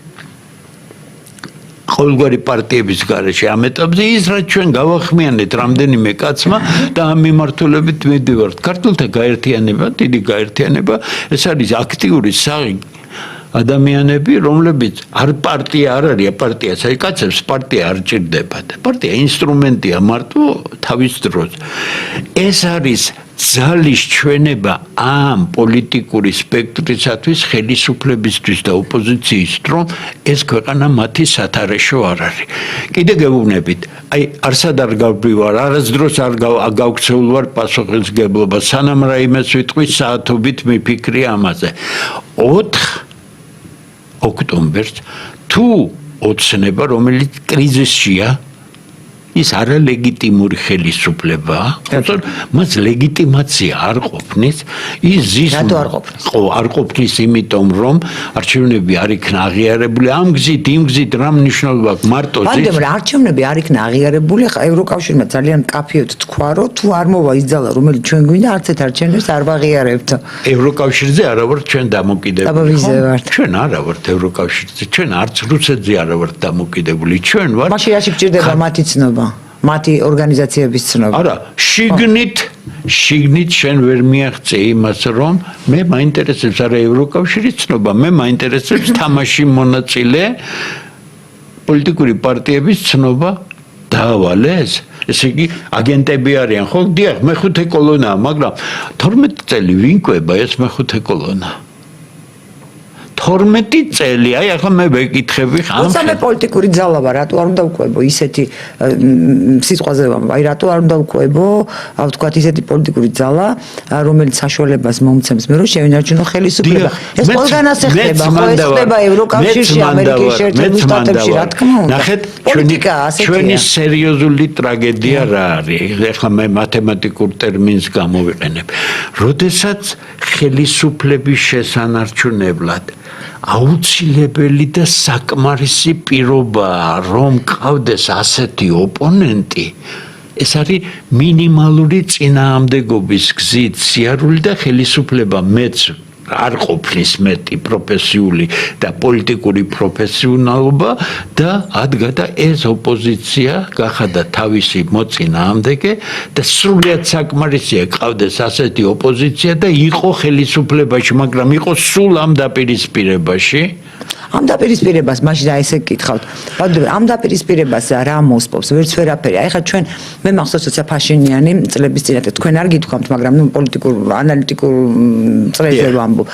[SPEAKER 2] ყოველგვარი პარტიების გარეშე ამ ეტაპზე ის რაც ჩვენ გავახმიანეთ რამდენიმე კაცმა და ამ მიმართულებით მივდივართ ქართულთა გაერთიანება დიდი გაერთიანება ეს არის აქტიური საღი ადამიანები, რომლებიც არ პარტია არ არის, პარტია, საერთოდ კაცებს პარტია არ ჭირდებათ. პარტია ინსტრუმენტია მარტო თავის დროს. ეს არის ძალის ჩვენება ამ პოლიტიკური სპექტრისათვის, ხელისუფლებისთვის და ოპოზიციის, რომ ეს ქვეყანა მათი სათარეშო არ არის. კიდე გეუბნებით, აი არსად არ გავბივარ, არასდროს არ გავქცეულ ვარ პასუხისმგებლობა, სანამ რაიმეს ვიტყვი, საათობით მიფიქრი ამაზე. 4 ოქტომბერს თუ ოცნება, რომელიც კრიზისშია, ის არალეგიტიმური ხელისუფლებაა, თუმცა მას ლეგიტიმაცია არ ყოფნის, ის ზის არ ყოფნის, იმიტომ რომ არჩევნები არ იქნა აღიარებული, ამ გზით, იმ გზით რა მნიშვნელობა აქვს მარტო ზის.
[SPEAKER 1] მაგრამ არჩევნები არ იქნა აღიარებული, ხა ევროკავშირმა ძალიან კაფიოდ თქვა, რომ თუ არ მოვა ის ძალა, რომელიც ჩვენ გვინდა, არც ერთ არჩევნებს არ ვაღიარებთ.
[SPEAKER 2] ევროკავშირზე არა ვართ ჩვენ დამოკიდებული. ჩვენ არა ვართ ევროკავშირზე, ჩვენ არც რუსეთზე არა ვართ დამოკიდებული, ჩვენ ვართ.
[SPEAKER 1] მაშინ რაში გჭირდება მათი ცნობა? მათი ორგანიზაციების ცნობა.
[SPEAKER 2] არა, შიგნით შენ ვერ მიაღწე იმას, რომ მე მაინტერესებს არა ევროკავშირის ცნობა, მე მაინტერესებს თამაში მონაწილე პოლიტიკური პარტიების ცნობა დაავალეს. ესე იგი, აგენტები არიან, ხო? დიახ, მეხუთე კოლონაა, მაგრამ 12 წელი ვინ კვება ეს მეხუთე კოლონა? 12 წელი, აი ახლა მე ვეკითხები ხან.
[SPEAKER 1] თუმცა მე პოლიტიკური ძალა ვარ, რატო არ უნდა ვკვებო ისეთი სიტყვაზე ვარ, აი რატო არ უნდა ვკვებო, ვთქვათ ისეთი პოლიტიკური ძალა, რომელიც საშუალებას მომცემს მე რომ შევინარჩუნო ხელისუფლება. ეს ყველგან ასე ხდება, ხო ეს ხდება ევროკავშირში, ამერიკის შეერთებულ შტატებში, რა თქმა უნდა.
[SPEAKER 2] ნახეთ, ჩვენი სერიოზული ტრაგედია რა არის? ახლა მე მათემატიკურ ტერმინს გამოვიყენებ. როდესაც ხელისუფლების შესანარჩუნებლად აუცილებელი და საკმარისი პირობაა, რომ ყავდეს ასეთი ოპონენტი, ეს არის მინიმალური წინააღმდეგობის გზით სიარული და ხელისუფლება მეც არ ყოფნის მეტი პროფესიული და პოლიტიკური პროფესიონალობა და ადგა ეს ოპოზიცია გახადა თავისი მოწინააღმდეგე და სრულიად საკმარისია ყავდეს ასეთი ოპოზიცია და იყო ხელისუფლებაში, მაგრამ იყო სულ ამ დაპირისპირებაში.
[SPEAKER 1] ამ დაპირისპირებას მაშინ ესე გკითხავთ. ბადრე, ამ დაპირისპირებას რა მოსპობს? ვერც ვერაფერი. აი ხა ჩვენ მე მახსოვს როცა ფაშინიანი წლების წინათ თქვენ არ გითქვამთ, მაგრამ ნუ პოლიტიკურ ანალიტიკურ წრეზე ვამბობ.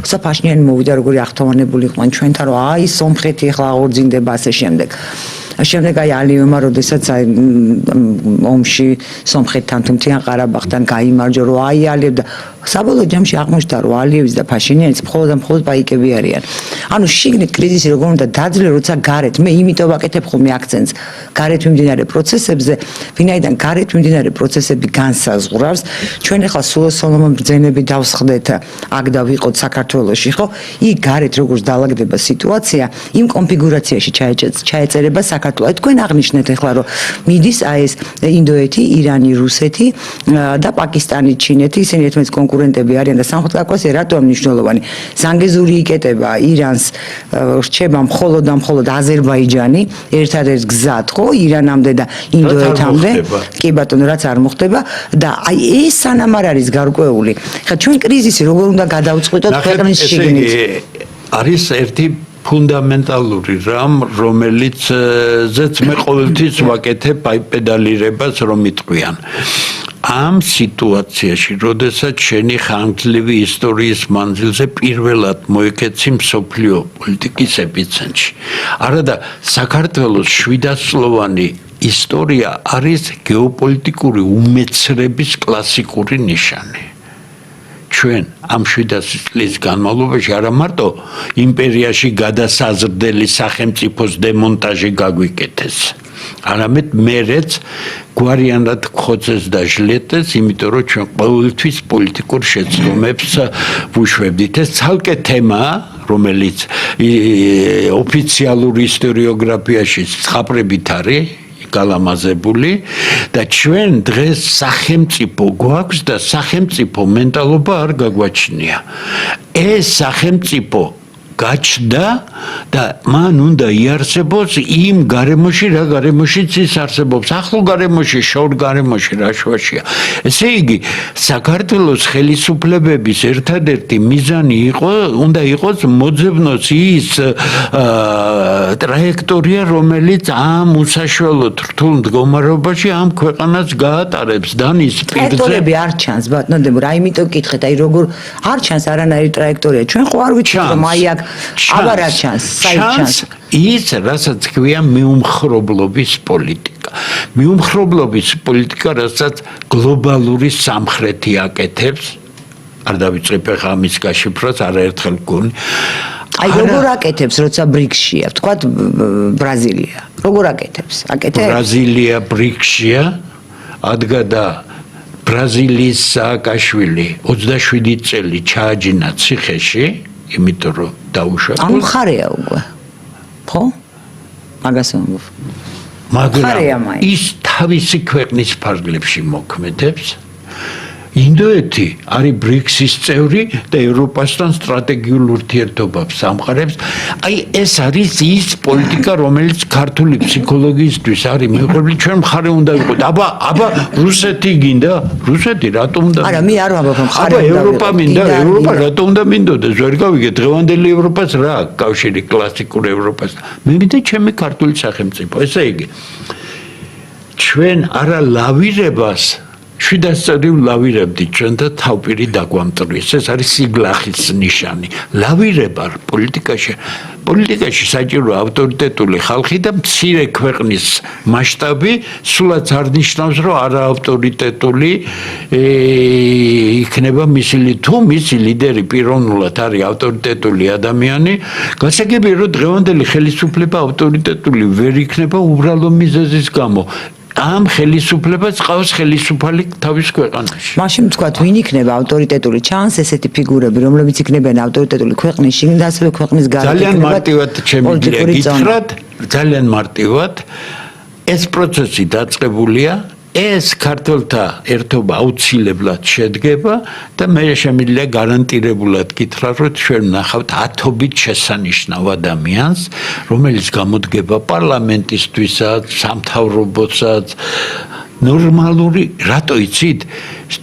[SPEAKER 1] როცა ფაშინიანი მოვიდა როგორი აღთოვანებული იყვნენ ჩვენთან, რომ აი სომხეთი ახლა აღორძინდება ასე შემდეგ. შემდეგ აი ალიევმა როდესაც აი ომში სომხეთთან თუ მთიან ყარაბაღთან გაიმარჯვა, რომ აი ალიევ და საბოლოო ჯამში აღმოჩნდა რომ ალიევის და ფაშინიანის მხოლოდ პაიკები არიან. ანუ შიგნით კრიზისი როგორ უნდა დაძლე, როცა გარეთ, მე იმიტომ ვაკეთებ ხოლმე აქცენტს გარეთ მიმდინარე პროცესებზე, ვინაიდან გარეთ მიმდინარე პროცესები განსაზღვრავს, ჩვენ ახლა სულოსოლომონ ბრძენები დავსხდეთ, აქ და ვიყოთ საქართველოში, ხო? იქ გარეთ როგორც დაალაგდება სიტუაცია, იმ კონფიგურაციაში ჩაეწერება საქართველო. თქვენ აღნიშნეთ ახლა რომ მიდის აი ეს ინდოეთი, ირანი, რუსეთი და პაკისტანი, ჩინეთი, ისინი ერთმანეთის კონკურენტები არიან და სამხრეთ კავკასია რატომ მნიშვნელოვანი? ზანგეზური იკეტება ირანს, რჩება მხოლოდ აზერბაიჯანი, ერთადერთ გზად, ხო, ირანამდე და ინდოეთამდე. კი ბატონო, რაც არ მოხდება და აი ეს სანამ არ არის გარკვეული. ხა ჩვენ კრიზისი როგორ უნდა გადავწყვიტოთ ქვეყნის შიგნით?
[SPEAKER 2] არის ერთი ფუნდამენტალური რამ, რომელიც ზეც მე ყოველთვის ვაკეთებ აი პედალირებას რომ იტყვიან. ამ სიტუაციაში, როდესაც შენი ხანგრძლივი ისტორიის მანძილზე პირველად მოიქეცი მსოფლიო პოლიტიკის ეპიცენტრში. არადა საქართველოს 700-წლოვანი ისტორია არის გეოპოლიტიკური უმეცრების კლასიკური ნიშანი. ჩვენ ამ 700 წლის განმავლობაში არა მარტო იმპერიაში გადასაზრდელი სახელმწიფოს დემონტაჟი გაგვიკეთეს, არამედ მერეც გვარიანად ხოცეს და ჟლეტეს, იმიტომ რომ ჩვენ ყოველთვის პოლიტიკურ შეცდომებს ვუშვებდით. ეს ცალკე თემაა, რომელიც ოფიციალურ ისტორიოგრაფიაში ცხაპრებით არის გალამაზებული და ჩვენ დღეს სახელმწიფო გვაქვს და სახელმწიფო მენტალობა არ გაგვაჩნია. ეს სახელმწიფო გაჩნდა და მან უნდა იარსებოს იმ გარემოში, რა გარემოშიც ის არსებობს. ახლო გარემოში, შორ გარემოში რა შუაშია. ესე იგი, საქართველოს ხელისუფლებების ერთადერთი მიზანი უნდა იყოს მოძებნოს ის ტრაექტორია, რომელიც ამ უსაშუალოდ რთულ მდგომარეობაში ამ ქვეყანას გაატარებს დანის პირზე.
[SPEAKER 1] ტრაექტორები არ ჩანს, ბატონო, აიმიტომ გითხეთ, როგორ არ ჩანს არანაირი ტრაექტორია. ჩვენ ხო არ ვიცით რომ აქ აბა რა ჩანს, საერთოდ
[SPEAKER 2] ის რასაც ქვია მიუმხრობლობის პოლიტიკა. მიუმხრობლობის პოლიტიკა, რასაც გლობალური სამხრეთი აკეთებს. არ დავიწყებ ახლა ამის გაშიფრვას, არაერთხელ გქონი.
[SPEAKER 1] აი როგორ აკეთებს, როცა ბრიქსშია, თქვათ ბრაზილია. როგორ აკეთებს? აკეთებს?
[SPEAKER 2] ბრაზილია ბრიქსშია, ადგა და ბრაზილიის სააკაშვილი 27 წელი ჩააჯინა ციხეში, იმიტომ რომ დაუშვა.
[SPEAKER 1] ამ ხარეა უკვე. ხო? მაგას ამბობ.
[SPEAKER 2] მაგრამ ის თავისი ქვეყნის ფარგლებში მოქმედებს. ინდოეთი არის ბრიქსის წევრი და ევროპასთან სტრატეგიულ ურთიერთობებს ამყარებს. აი ეს არის ის პოლიტიკა, რომელიც ქართული ფსიქოლოგიისთვის არის მიუღებელი. ჩვენ მხარე უნდა ვიყოთ. აბა რუსეთი გინდა? რუსეთი რატომ უნდა?
[SPEAKER 1] არა, მე არ ვამბობ მხარე უნდა.
[SPEAKER 2] ევროპა მინდა, ევროპა რატომ უნდა მინდოდეს? ვერ გავიგეთ დღევანდელი ევროპას რა აქვს კავშირი კლასიკურ ევროპასთან. მე მინდა ჩემი ქართული სახელმწიფო. ესე იგი ჩვენ არა ლავირებას შვიდასწორილ ლავირებდით ჩვენ და თავპირი დაგვამწვრის. ეს არის სიგლახის ნიშანი. ლავირება პოლიტიკაში საჭირო ავტორიტეტული ხალხი და მცირე ქვეყნის მასშტაბი სულაც არ ნიშნავს, რომ არაავტორიტეტული იქნება მისი თუ მისი ლიდერი პიროვნულად არის ავტორიტეტული ადამიანი, გასაგებია რომ დღევანდელი ხელისუფლება ავტორიტეტული ვერ იქნება უბრალო მიზეზის გამო. ამ ხელისუფლებას ყავს ხელისუფალი თავის ქვეყანაში.
[SPEAKER 1] მაშინ თქვათ, ვინ იქნება ავტორიტეტული? ჩანს ესეთი ფიგურები, რომლებიც იქნებიან ავტორიტეტული ქვეყნის შიგნით და ასევე ქვეყნის გარეთ.
[SPEAKER 2] ძალიან მარტივად შემიძლია გითხრათ, ძალიან მარტივად ეს პროცესი დაწყებულია. ეს ქართველთა ერთობა აუცილებლად შედგება და მე შემიძლია გარანტირებულად გითხრათ, რომ ჩვენ ვნახავთ ათობით შესანიშნავ ადამიანს, რომელიც გამოდგება პარლამენტისთვისაც, სამთავრობოსაც, ნორმალური, რატო იცით?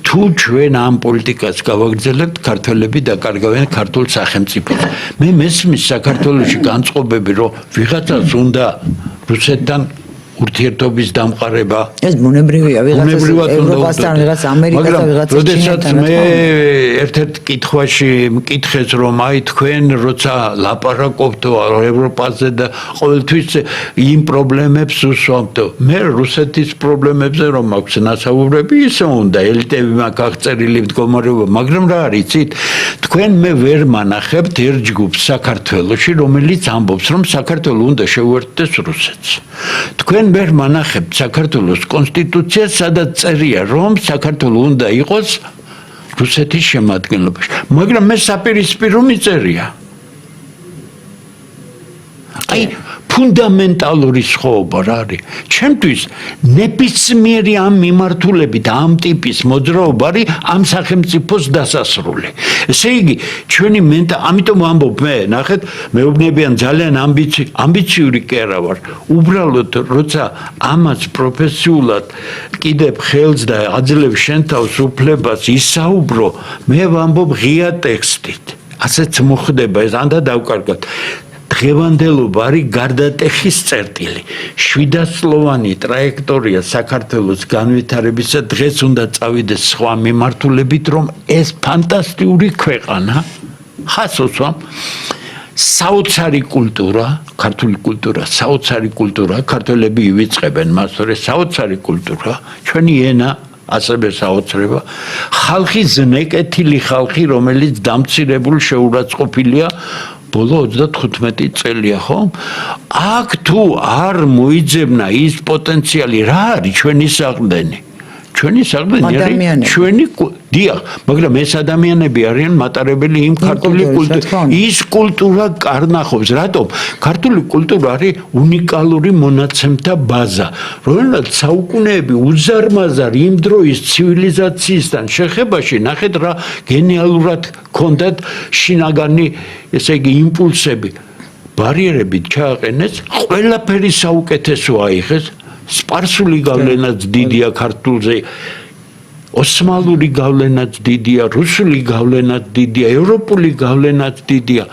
[SPEAKER 2] თუ ჩვენ ამ პოლიტიკას გავაგრძელებთ, ქართველები დაკარგავენ ქართულ სახელმწიფოს. მე მესმის საქართველოში განწყობები, რომ ვიღაცას უნდა რუსეთთან ურთიერთობის დამყარება.
[SPEAKER 1] ეს ბუნებრივია, ვიღაცას ევროპასთან, ვიღაც ამერიკასთან, ვიღაც
[SPEAKER 2] ჩინეთთან. მე ერთ-ერთ კითხვაში მკითხეს, რომ აი თქვენ როცა ლაპარაკობთო ევროპაზე და ყოველთვის იმ პრობლემებს უსვამთო. მე რუსეთის პრობლემებზე რომ მაქვს ნასაუბრები, ისე უნდა ელიტები მაქვს აღწერილი მდგომარეობა, მაგრამ რა არის, იცით? თქვენ მე ვერ მანახებთ ერთ ჯგუფს საქართველოში, რომელიც ამბობს, რომ საქართველო უნდა შეუერთდეს რუსეთს. თქვენ ვერ მანახებთ საქართველოს კონსტიტუციას, სადაც წერია, რომ საქართველო უნდა იყოს რუსეთის შემადგენლობაში. მაგრამ მე საპირისპირო მიწერია. აი ფუნდამენტალური სხვაობა რა არის? ჩემთვის ნებისმიერი ამ მიმართულებით ამ ტიპის მოძრაობა არის ამ სახელმწიფოს დასასრული. ესე იგი, ჩვენი ამიტომ ვამბობ მე, ნახეთ, მეუბნებიან ძალიან ამბიციური კი არა ვარ. უბრალოდ როცა ამას პროფესიულად კიდებ ხელს და აძლევ შენ თავს უფლებას ისაუბრო, მე ვამბობ ღია ტექსტით. ასეც მოხდება ეს ანდა დავკარგოთ. დღევანდელობა არის გარდატეხის წერტილი. 7-სლოვანი ტრაექტორია საქართველოს განვითარებისა დღეს უნდა წავიდეს სხვა მიმართულებით, რომ ეს ფანტასტიკური ქვეყანა ხასოსვამ საოცარი კულტურა, ქართული კულტურა, საოცარი კულტურა, ქართველები ივიწყებენ მას, რომ საოცარი კულტურა, ჩვენი ენა ასევე საოცრება, ხალხი ზნეკეთილი ხალხი, რომელიც დამცირებულ შეურაცხყოფილია ბოლო 35 წელია, ხო? აქ თუ არ მოიძებნა ის პოტენციალი, რა არის ჩვენი საყრდენი? ჩვენი საყრდენი არის ჩვენი დიახ, მაგრამ ეს ადამიანები არიან მატარებელი იმ ქართული კულტურის. ის კულტურა კარნახობს, რატომ? ქართული კულტურა არის უნიკალური მონაცემთა ბაზა, რომელსაც საუკუნეები უზარმაზარ იმ დროის ცივილიზაციისთან შეხებაში, ნახეთ რა გენიალურად ჰქონდათ შინაგანი, ესე იგი, იმპულსები. ბარიერებით ჩააყენეს, ყველაფერი საუკეთესო აიღეს, სპარსული გავლენაც დიდია ქართულზე, ოსმალური გავლენაც დიდია, რუსული გავლენაც დიდია, ევროპული გავლენაც დიდია.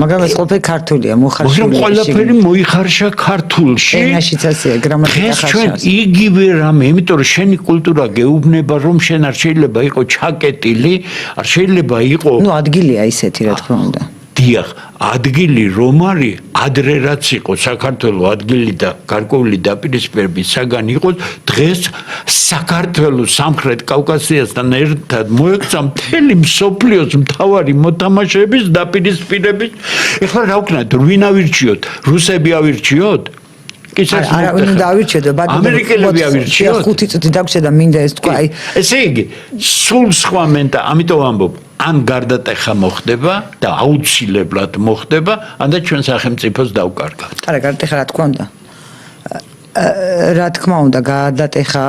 [SPEAKER 1] მაგრამ ეს ყველაფერი ქართულია, მოხარშული.
[SPEAKER 2] მაგრამ ყველაფერი მოიხარშა ქართულში.
[SPEAKER 1] ენაშიც ასეა, გრამატიკა
[SPEAKER 2] ხეს ჩვენ იგივე რამე, იმიტომ რომ შენი კულტურა გეუბნება, რომ შენ არ შეიძლება იყო ჩაკეტილი, არ შეიძლება იყო
[SPEAKER 1] ნუ ადგილია ისეთი, რა თქმა უნდა.
[SPEAKER 2] დიახ, ადგილი რომ არის, ადრე რაც იყო საქართველოს ადგილი და გარკვეული დაპირისპირების საგანი იყო, დღეს საქართველოს სამხრეთ კავკასიასთან ერთად მოექცა მთელი მსოფლიოს მთავარი მოთამაშეების დაპირისპირების. ეხლა რა ვქნათ, ვინ ავირჩიოთ? რუსები ავირჩიოთ?
[SPEAKER 1] არავინ უნდა ავირჩიოთ,
[SPEAKER 2] ამერიკელები ავირჩიოთ.
[SPEAKER 1] 5 წუთი დაგვრჩა და მინდა ეს თქვა, აი
[SPEAKER 2] ესე იგი, სულ სხვა მენტა, ამიტომ ამბობ, ან გარდატეხა მოხდება და აუცილებლად მოხდება, ანდა ჩვენ სახელმწიფოს დავკარგავთ.
[SPEAKER 1] არა, გარდატეხა რა თქმა უნდა. რა თქმა უნდა, გადატეხა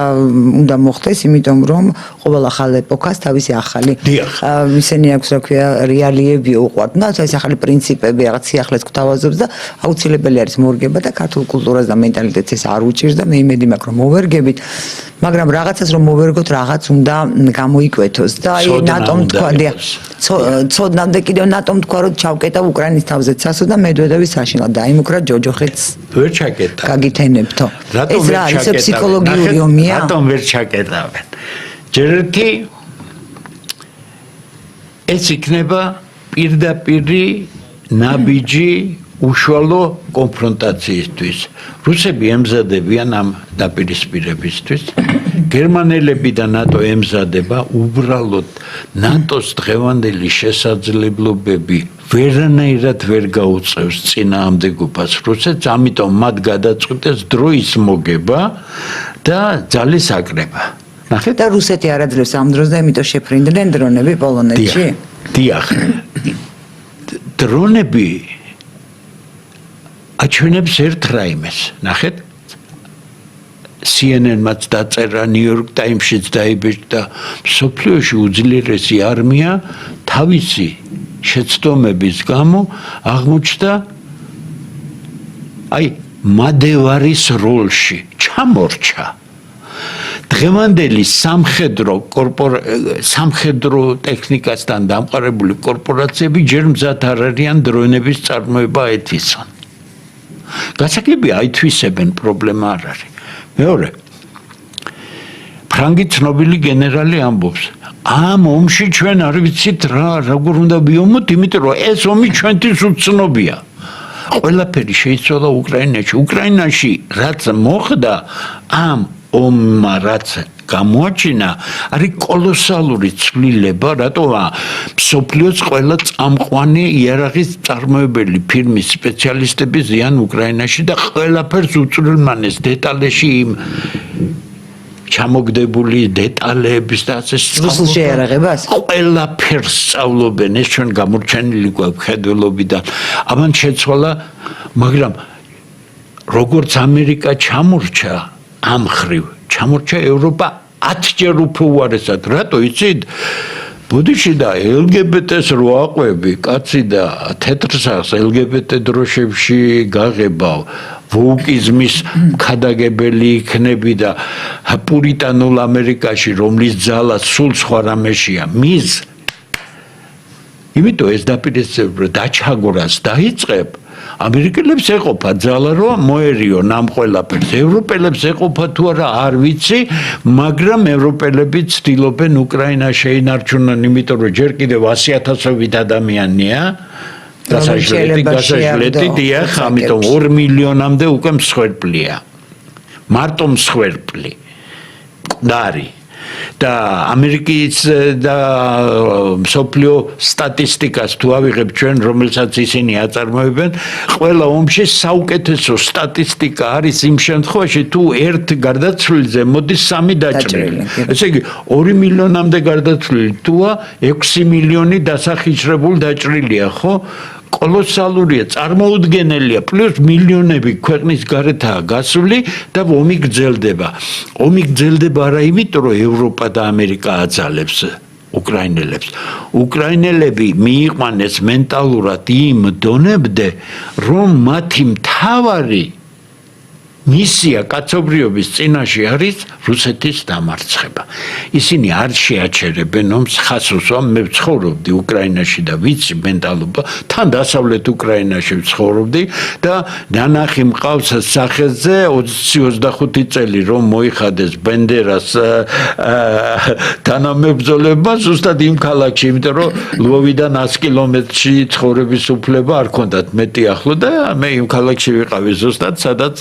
[SPEAKER 1] უნდა მოხდეს, იმიტომ რომ ყოველ ახალ ეპოქას თავისი ახალი ისენი აქვს, რა ქვია, რეალიები უყვართ. და ეს ახალი პრინციპები, რაღაც სიახლეს გვთავაზობს და აუცილებელი არის მორგება და ქართულ კულტურას და მენტალიტეტს ეს არ უჭირს და მე იმედი მაქვს, რომ მოვერგებით. მაგრამ რაღაცას რომ მოვერგოთ, რაღაც უნდა გამოიკვეთოს და აი ნატომ თქვა, ცოდნამდე კიდევ ნატომ თქვა, რომ ჩავკეტა უკრაინის თავზე ცასო და მედვედევის საშინლად დაიმუქრა ჯოჯოხეთს.
[SPEAKER 2] ვერ ჩაკეტა.
[SPEAKER 1] გაგითენებთო. ეს რა არის ფსიქოლოგიური ომია?
[SPEAKER 2] რატომ ვერ ჩაკეტავენ? ჯერ ერთი ეს იქნება პირდაპირი ნაბიჯი უშუალო კონფრონტაციისთვის. რუსები ემზადებიან ამ დაპირისპირებისთვის. გერმანელები და ნატო ემზადება უბრალოდ ნატოს დღევანდელი შესაძლებლობები ვერანაირად ვერ გაუწევს წინააღმდეგობას რუსეთს, ამიტომ მათ გადაწყვიტეს დროის მოგება და ძალის აკრება. ნახეთ?
[SPEAKER 1] და რუსეთი არ აძლევს ამ დროს და იმიტომ შეფრინდნენ დრონები პოლონეთში.
[SPEAKER 2] დიახ. დრონები აჩვენებს ერთ რაიმეს. ნახეთ? CNN-მაც დაწერა, New York Times-შიც დაიბეჭდა, მსოფლიოში უძლიერესი არმია თავისი შეცდომების გამო აღმოჩნდა აი მადევარის როლში, ჩამორჩა. დღევანდელი სამხედრო ტექნიკასთან დამყარებული კორპორაციები ჯერ მზად არ არიან დრონების წარმოება აითვისონ. გასაგებია აითვისებენ, პრობლემა არ არის. მეორე, ფრანგი ცნობილი გენერალი ამბობს, ამ ომში ჩვენ არ ვიცით როგორ უნდა ვიომოთ, იმიტომ რომ ეს ომი ჩვენთვის უცნობია. ყველაფერი შეიცვალა უკრაინაში. უკრაინაში რაც მოხდა, ამ ომმა რაც გამოაჩინა, არის კოლოსალური ცვლილება, რატომა მსოფლიოს ყველა წამყვანი იარაღის წარმოებელი ფირმის სპეციალისტები ზიან უკრაინაში და ყველაფერს უწვრილმანეს დეტალებში იმ ჩამოგდებული დეტალების და ასე
[SPEAKER 1] რუსულ შეიარაღებას
[SPEAKER 2] ყველაფერს სწავლობენ, ეს ჩვენ გამორჩენილი გვაქვს ხედველობიდან. ამან შეცვალა, მაგრამ როგორც ამერიკა ჩამორჩა ამ ხრივ, ჩამორჩა ევროპა 10-ჯერ უფრო უარესად. რატო იცით? ბუდიში და LGBT-ს რო აყვები, კაცი და თეთრსახს LGBT დროშებში გაღებავ, ვოუკიზმის ქადაგებელი იქნები და პურიტანულ ამერიკაში, რომლის ძალა სულ სხვა რამეშია, მის იმიტომ ეს დაპირისპირება დაჩაგვრას დაიწყებ. ამერიკელებს ეყოფა ძალა რომ მოერიონ ამ ყველაფერს. ევროპელებს ეყოფა თუ არა არ ვიცი, მაგრამ ევროპელები ცდილობენ უკრაინა შეინარჩუნონ, იმიტომ რომ ჯერ კიდევ 100,000-ობით ადამიანია გასაჟლეტი, დიახ, ამიტომ 2 მილიონამდე უკვე მსხვერპლია. მარტო მსხვერპლი. მკვდარი. და ამერიკის და მსოფლიო სტატისტიკას თუ ავიღებ ჩვენ, რომელსაც ისინი აწარმოებენ, ყველა ომში საუკეთესო სტატისტიკა არის იმ შემთხვევაში, თუ ერთ გარდაცვლილზე მოდის 3 დაჭრილი. ესე იგი 2 მილიონამდე გარდაცვლილი თუა 6 მილიონი დასახიჩრებულ დაჭრილია, ხო? კოლოსალურია, წარმოუდგენელია, პლუს მილიონები ქვეყნის გარეთაა გასული და ომი გრძელდება. ომი გრძელდება არა იმიტომ, რომ ევროპა და ამერიკა აძალებს უკრაინელებს. უკრაინელები მიიყვანეს მენტალურად იმ დონემდე, რომ მათი მთავარი მისია კაცობრიობის წინაშე არის რუსეთის დამარცხება. ისინი არ შეაჩერებენ ომს, ხას უსვამ, მე ვცხოვრობდი უკრაინაში და ვიცი მენტალობა, თან დასავლეთ უკრაინაში ვცხოვრობდი და ნანახი მყავს სახეზე 20-25 წელი რომ მოიხადეს ბენდერას თანამებრძოლებმა ზუსტად იმ ქალაქში, იმიტომ რომ ლვოვიდან 100 კილომეტრში ცხოვრების უფლება არ ჰქონდათ მეტი ახლო და მე იმ ქალაქში ვიყავი ზუსტად, სადაც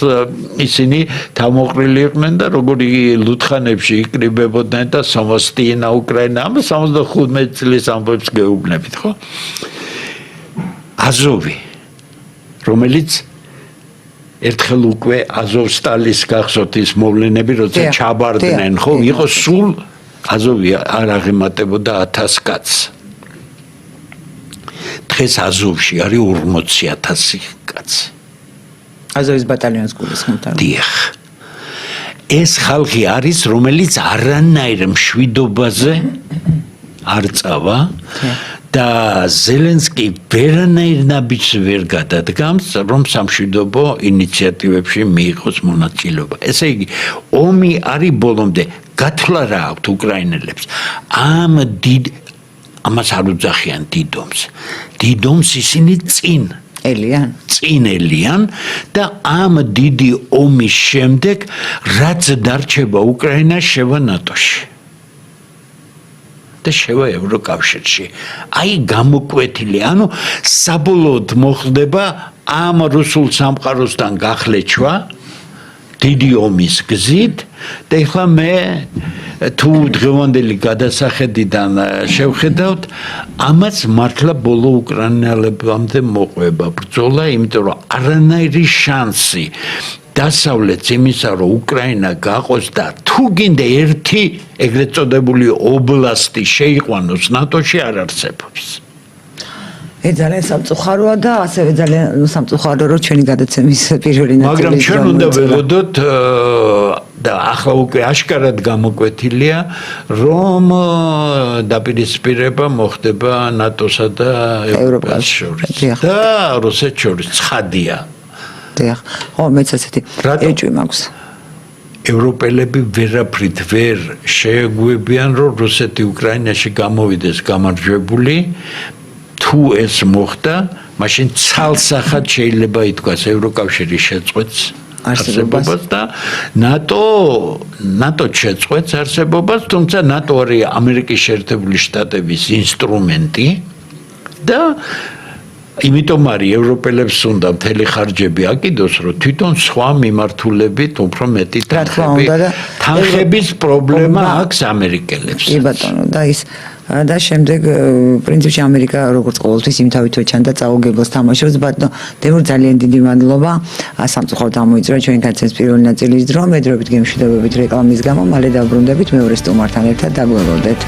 [SPEAKER 2] ისინი თავმოყრილი იყვნენ და როგორი ლუთხანებში იკრიბებოდნენ და სამოსტინა უკრაინა ამ 75 წლის ამბებს გეუბნებით, ხო? აზოვი, რომელიც ერთხელ უკვე აზოვსტალის გახსოვთ ის მოვლენები, როცა ჩაბარდნენ, ხო? იყო სულ აზოვი არ აღემატებოდა 1000 კაცს. დღეს აზოვში არის 40,000 კაცი.
[SPEAKER 1] აზოვის ბატალიონის გულისხმობ.
[SPEAKER 2] დიახ. ეს ხალხი არის, რომელიც არანაირ მშვიდობაზე არ წავა და ზელენსკი ვერანაირ ნაბიჯს ვერ გადადგამს, რომ სამშვიდობო ინიციატივებში მიიღოს მონაწილეობა. ესე იგი, ომი არის ბოლომდე. გათვლა რა აქვთ უკრაინელებს? ამას არ უძახიან დიდ ომს. დიდ ომს ისინი წინ ელიან და ამ დიდი ომის შემდეგ რაც დარჩება უკრაინა შევა ნატოში და შევა ევროკავშირში. აი გამოკვეთილი, ანუ საბოლოოდ მოხდება ამ რუსულ სამყაროსთან გახლეჩვა დიდი ომის გზით და ეხლა მე თუ დღევანდელი გადასახედიდან შევხედავთ, ამას მართლა ბოლო უკრაინელებამდე მოყვება ბრძოლა, იმიტომ რომ არანაირი შანსი დასავლეთს იმისა, რომ უკრაინა გაყოს და თუ გინდა ერთი ეგრეთ წოდებული ობლასტი შეიყვანოს ნატოში არ არსებობს.
[SPEAKER 1] ძალიან სამწუხაროა და ასევე ძალიან სამწუხაროა, რომ ჩვენი გადაცემის პირველი ნაწილი
[SPEAKER 2] მაგრამ ჩვენ უნდა ველოდოთ და ახლა უკვე აშკარად გამოკვეთილია, რომ დაპირისპირება მოხდება ნატოსა და ევროპას შორის და რუსეთს შორის. ცხადია.
[SPEAKER 1] დიახ. ხო, მეც ასეთი ეჭვი მაქვს.
[SPEAKER 2] ევროპელები ვერაფრით ვერ შეეგუებიან, რომ რუსეთი უკრაინაში გამოვიდეს გამარჯვებული. თუ ეს მოხდა, მაშინ ცალსახად შეიძლება ითქვას ევროკავშირი შეწყვეტს არსებობას და ნატო შეწყვეტს არსებობას, თუმცა ნატო არის ამერიკის შეერთებული შტატების ინსტრუმენტი და იმიტომ არის ევროპელებს უნდა მთელი ხარჯები აკიდოს, რომ თვითონ სხვა მიმართულებით უფრო მეტი თანხების პრობლემა აქვს ამერიკელებს.
[SPEAKER 1] კი ბატონო, და ის და შემდეგ პრინციპში ამერიკა როგორც ყოველთვის იმთავითვე ჩანდა წაუგებელს თამაშობს, ბატონო დემურ ძალიან დიდი მადლობა. სამწუხაროდ ამოიწურა ჩვენი განცემის პირველი ნაწილის დრო, მედრობით გემშვიდობებით რეკლამის გამო, მალე დავბრუნდებით მეორე სტუმართან ერთად, დაგველოდეთ.